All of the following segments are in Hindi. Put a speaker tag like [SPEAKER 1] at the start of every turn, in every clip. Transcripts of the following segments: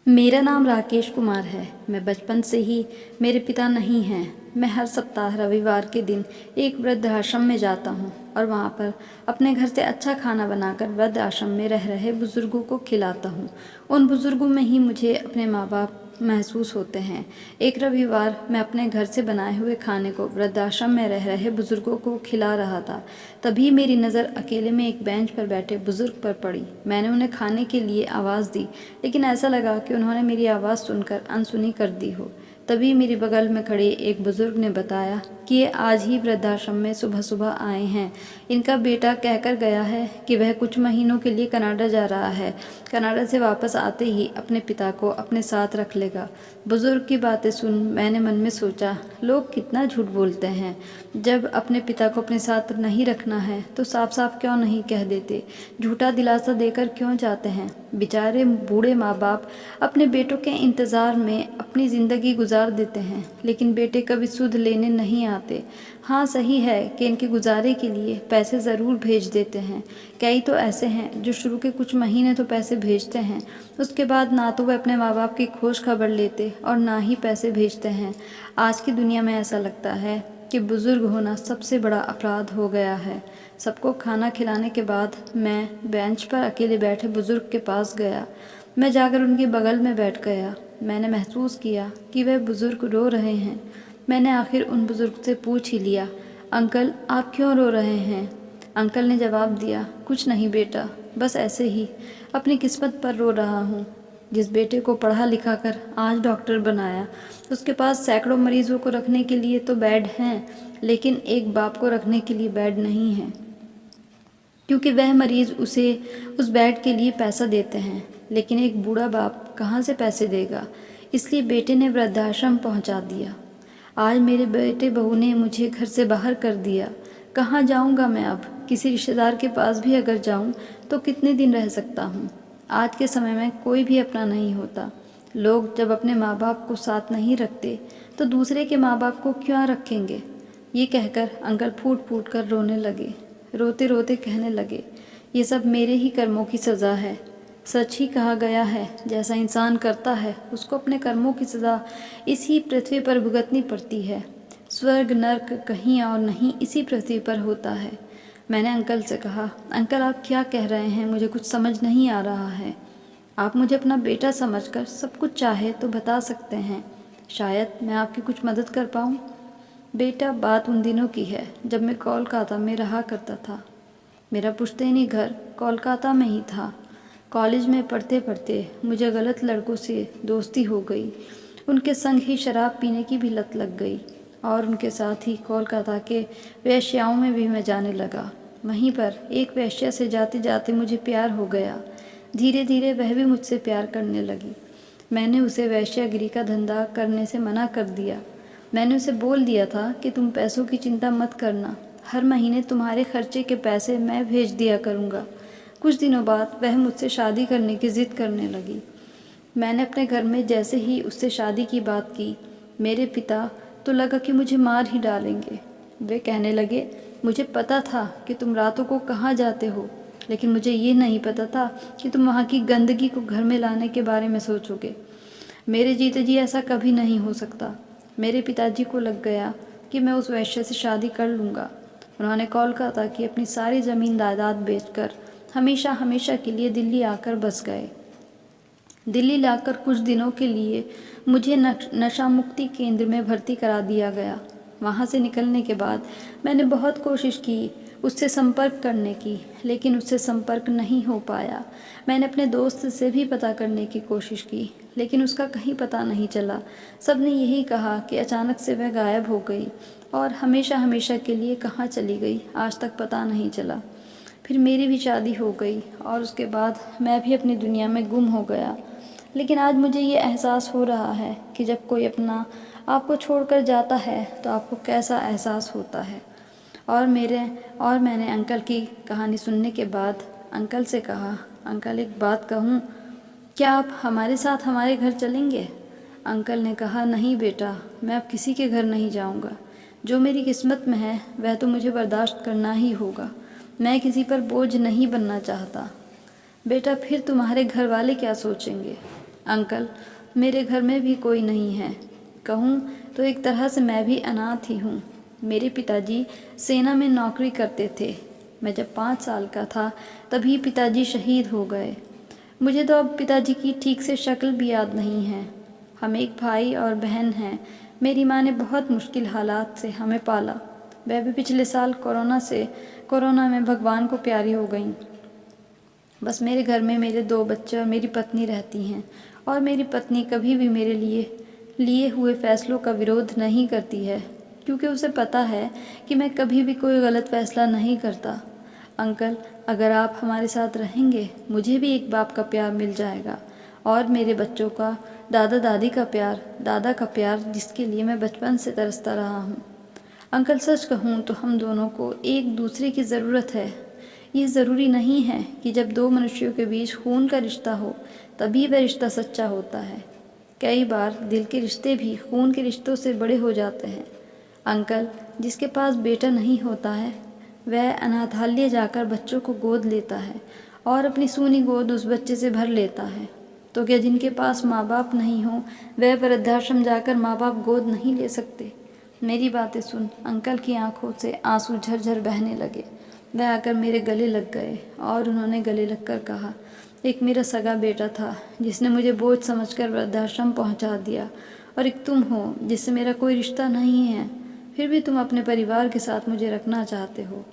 [SPEAKER 1] मेरा नाम राकेश कुमार है। मैं बचपन से ही मेरे पिता नहीं हैं। मैं हर सप्ताह रविवार के दिन एक वृद्धाश्रम में जाता हूँ और वहाँ पर अपने घर से अच्छा खाना बनाकर वृद्धाश्रम में रह रहे बुज़ुर्गों को खिलाता हूँ। उन बुज़ुर्गों में ही मुझे अपने माँ बाप महसूस होते हैं। एक रविवार मैं अपने घर से बनाए हुए खाने को वृद्धाश्रम में रह रहे बुज़ुर्गों को खिला रहा था। तभी मेरी नज़र अकेले में एक बेंच पर बैठे बुज़ुर्ग पर पड़ी। मैंने उन्हें खाने के लिए आवाज़ दी, लेकिन ऐसा लगा कि उन्होंने मेरी आवाज़ सुनकर अनसुनी कर दी हो। तभी मेरे बगल में खड़े एक बुज़ुर्ग ने बताया कि ये आज ही वृद्धाश्रम में सुबह सुबह आए हैं। इनका बेटा कहकर गया है कि वह कुछ महीनों के लिए कनाडा जा रहा है। कनाडा से वापस आते ही अपने पिता को अपने साथ रख लेगा। बुज़ुर्ग की बातें सुन मैंने मन में सोचा, लोग कितना झूठ बोलते हैं। जब अपने पिता को अपने साथ नहीं रखना है तो साफ साफ क्यों नहीं कह देते, झूठा दिलासा देकर क्यों जाते हैं। बेचारे बूढ़े माँ बाप अपने बेटों के इंतज़ार में अपनी ज़िंदगी गुजार देते हैं, लेकिन बेटे कभी सुध लेने नहीं आते। हाँ, सही है कि इनके गुजारे के लिए पैसे ज़रूर भेज देते हैं। कई तो ऐसे हैं जो शुरू के कुछ महीने तो पैसे भेजते हैं, उसके बाद ना तो वे अपने माँ बाप की खोज खबर लेते और ना ही पैसे भेजते हैं। आज की दुनिया में ऐसा लगता है कि बुज़ुर्ग होना सबसे बड़ा अपराध हो गया है। सबको खाना खिलाने के बाद मैं बेंच पर अकेले बैठे बुज़ुर्ग के पास गया। मैं जाकर उनके बगल में बैठ गया। मैंने महसूस किया कि वह बुज़ुर्ग रो रहे हैं। मैंने आखिर उन बुज़ुर्ग से पूछ ही लिया, अंकल आप क्यों रो रहे हैं। अंकल ने जवाब दिया, कुछ नहीं बेटा, बस ऐसे ही अपनी किस्मत पर रो रहा हूँ। जिस बेटे को पढ़ा लिखा कर आज डॉक्टर बनाया, उसके पास सैकड़ों मरीजों को रखने के लिए तो बेड हैं, लेकिन एक बाप को रखने के लिए बेड नहीं है, क्योंकि वह मरीज़ उसे उस बेड के लिए पैसा देते हैं। लेकिन एक बूढ़ा बाप कहाँ से पैसे देगा। इसलिए बेटे ने वृद्धाश्रम पहुँचा दिया। आज मेरे बेटे बहू ने मुझे घर से बाहर कर दिया। कहाँ जाऊँगा मैं अब। किसी रिश्तेदार के पास भी अगर जाऊँ तो कितने दिन रह सकता हूँ। आज के समय में कोई भी अपना नहीं होता। लोग जब अपने माँ बाप को साथ नहीं रखते तो दूसरे के माँ बाप को क्यों रखेंगे। ये कहकर अंकल फूट फूट कर रोने लगे। रोते रोते कहने लगे, ये सब मेरे ही कर्मों की सज़ा है। सच ही कहा गया है, जैसा इंसान करता है उसको अपने कर्मों की सज़ा इसी पृथ्वी पर भुगतनी पड़ती है। स्वर्ग नर्क कहीं और नहीं, इसी पृथ्वी पर होता है। मैंने अंकल से कहा, अंकल आप क्या कह रहे हैं, मुझे कुछ समझ नहीं आ रहा है। आप मुझे अपना बेटा समझकर सब कुछ चाहे तो बता सकते हैं, शायद मैं आपकी कुछ मदद कर पाऊँ। बेटा, बात उन दिनों की है जब मैं कोलकाता में रहा करता था। मेरा पुश्तैनी घर कोलकाता में ही था। कॉलेज में पढ़ते पढ़ते मुझे गलत लड़कों से दोस्ती हो गई। उनके संग ही शराब पीने की भी लत लग गई और उनके साथ ही कोलकाता के वेश्याओं में भी मैं जाने लगा। वहीं पर एक वेश्या से जाते जाते मुझे प्यार हो गया। धीरे धीरे वह भी मुझसे प्यार करने लगी। मैंने उसे वेश्यागिरी का धंधा करने से मना कर दिया। मैंने उसे बोल दिया था कि तुम पैसों की चिंता मत करना, हर महीने तुम्हारे खर्चे के पैसे मैं भेज दिया करूँगा। कुछ दिनों बाद वह मुझसे शादी करने की ज़िद करने लगी। मैंने अपने घर में जैसे ही उससे शादी की बात की, मेरे पिता तो लगा कि मुझे मार ही डालेंगे। वे कहने लगे, मुझे पता था कि तुम रातों को कहाँ जाते हो, लेकिन मुझे ये नहीं पता था कि तुम वहाँ की गंदगी को घर में लाने के बारे में सोचोगे। मेरे जीते जी ऐसा कभी नहीं हो सकता। मेरे पिताजी को लग गया कि मैं उस वैश्य से शादी कर लूँगा। उन्होंने कोलकाता की अपनी सारी ज़मीन जायदाद बेचकर हमेशा हमेशा के लिए दिल्ली आकर बस गए। दिल्ली लाकर कुछ दिनों के लिए मुझे नशा मुक्ति केंद्र में भर्ती करा दिया गया। वहाँ से निकलने के बाद मैंने बहुत कोशिश की उससे संपर्क करने की, लेकिन उससे संपर्क नहीं हो पाया। मैंने अपने दोस्त से भी पता करने की कोशिश की, लेकिन उसका कहीं पता नहीं चला। सब ने यही कहा कि अचानक से वह गायब हो गई और हमेशा हमेशा के लिए कहाँ चली गई आज तक पता नहीं चला। फिर मेरी भी शादी हो गई और उसके बाद मैं भी अपनी दुनिया में गुम हो गया। लेकिन आज मुझे ये एहसास हो रहा है कि जब कोई अपना आपको छोड़कर जाता है तो आपको कैसा एहसास होता है। और मैंने अंकल की कहानी सुनने के बाद अंकल से कहा, अंकल एक बात कहूँ, क्या आप हमारे साथ हमारे घर चलेंगे। अंकल ने कहा, नहीं बेटा, मैं अब किसी के घर नहीं जाऊँगा। जो मेरी किस्मत में है वह तो मुझे बर्दाश्त करना ही होगा। मैं किसी पर बोझ नहीं बनना चाहता। बेटा, फिर तुम्हारे घर वाले क्या सोचेंगे। अंकल, मेरे घर में भी कोई नहीं है। कहूँ तो एक तरह से मैं भी अनाथ ही हूँ। मेरे पिताजी सेना में नौकरी करते थे। मैं जब 5 साल का था तभी पिताजी शहीद हो गए। मुझे तो अब पिताजी की ठीक से शक्ल भी याद नहीं है। हम एक भाई और बहन हैं। मेरी माँ ने बहुत मुश्किल हालात से हमें पाला। वह भी पिछले साल कोरोना में भगवान को प्यारी हो गईं। बस मेरे घर में मेरे 2 बच्चे और मेरी पत्नी रहती हैं, और मेरी पत्नी कभी भी मेरे लिए हुए फैसलों का विरोध नहीं करती है, क्योंकि उसे पता है कि मैं कभी भी कोई गलत फैसला नहीं करता। अंकल, अगर आप हमारे साथ रहेंगे, मुझे भी एक बाप का प्यार मिल जाएगा, और मेरे बच्चों का दादा दादा का प्यार जिसके लिए मैं बचपन से तरसता रहा हूँ। अंकल, सच कहूँ तो हम दोनों को एक दूसरे की ज़रूरत है। ये ज़रूरी नहीं है कि जब 2 मनुष्यों के बीच खून का रिश्ता हो तभी वह रिश्ता सच्चा होता है। कई बार दिल के रिश्ते भी खून के रिश्तों से बड़े हो जाते हैं। अंकल, जिसके पास बेटा नहीं होता है वह अनाथालय जाकर बच्चों को गोद लेता है और अपनी सूनी गोद उस बच्चे से भर लेता है। तो क्या जिनके पास माँ बाप नहीं हो वह वृद्धाश्रम जाकर माँ बाप गोद नहीं ले सकते? मेरी बातें सुन अंकल की आंखों से आंसू झरझर बहने लगे। वह आकर मेरे गले लग गए और उन्होंने गले लगकर कहा, एक मेरा सगा बेटा था जिसने मुझे बोझ समझकर वृद्धाश्रम पहुंचा दिया, और एक तुम हो जिससे मेरा कोई रिश्ता नहीं है, फिर भी तुम अपने परिवार के साथ मुझे रखना चाहते हो।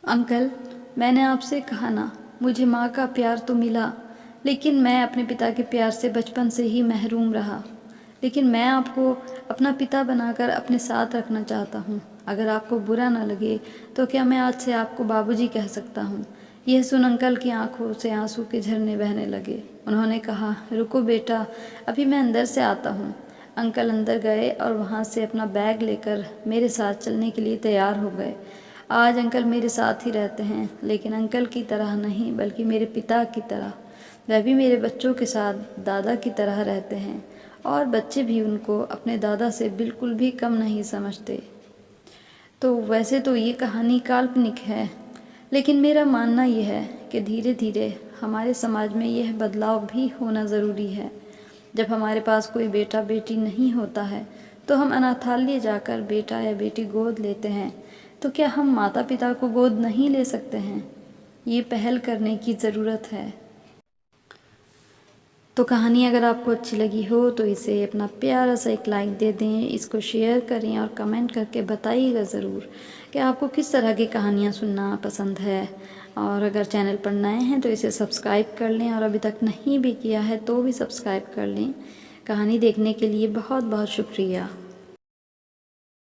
[SPEAKER 1] अंकल, मैंने आपसे कहा ना, मुझे माँ का प्यार तो मिला, लेकिन मैं अपने पिता के प्यार से बचपन से ही महरूम रहा। लेकिन मैं आपको अपना पिता बनाकर अपने साथ रखना चाहता हूँ। अगर आपको बुरा ना लगे तो क्या मैं आज से आपको बाबूजी कह सकता हूँ? यह सुन अंकल की आंखों से आंसू के झरने बहने लगे। उन्होंने कहा, रुको बेटा, अभी मैं अंदर से आता हूँ। अंकल अंदर गए और वहाँ से अपना बैग लेकर मेरे साथ चलने के लिए तैयार हो गए। आज अंकल मेरे साथ ही रहते हैं, लेकिन अंकल की तरह नहीं बल्कि मेरे पिता की तरह। वह भी मेरे बच्चों के साथ दादा की तरह रहते हैं, और बच्चे भी उनको अपने दादा से बिल्कुल भी कम नहीं समझते। तो वैसे तो ये कहानी काल्पनिक है, लेकिन मेरा मानना यह है कि धीरे धीरे हमारे समाज में यह बदलाव भी होना ज़रूरी है। जब हमारे पास कोई बेटा बेटी नहीं होता है तो हम अनाथालय जाकर बेटा या बेटी गोद लेते हैं। तो क्या हम माता पिता को गोद नहीं ले सकते हैं? ये पहल करने की ज़रूरत है। तो कहानी अगर आपको अच्छी लगी हो तो इसे अपना प्यारा सा एक लाइक दे दें, इसको शेयर करें और कमेंट करके बताइएगा ज़रूर कि आपको किस तरह की कहानियाँ सुनना पसंद है। और अगर चैनल पर नए हैं तो इसे सब्सक्राइब कर लें, और अभी तक नहीं भी किया है तो भी सब्सक्राइब कर लें। कहानी देखने के लिए बहुत बहुत शुक्रिया।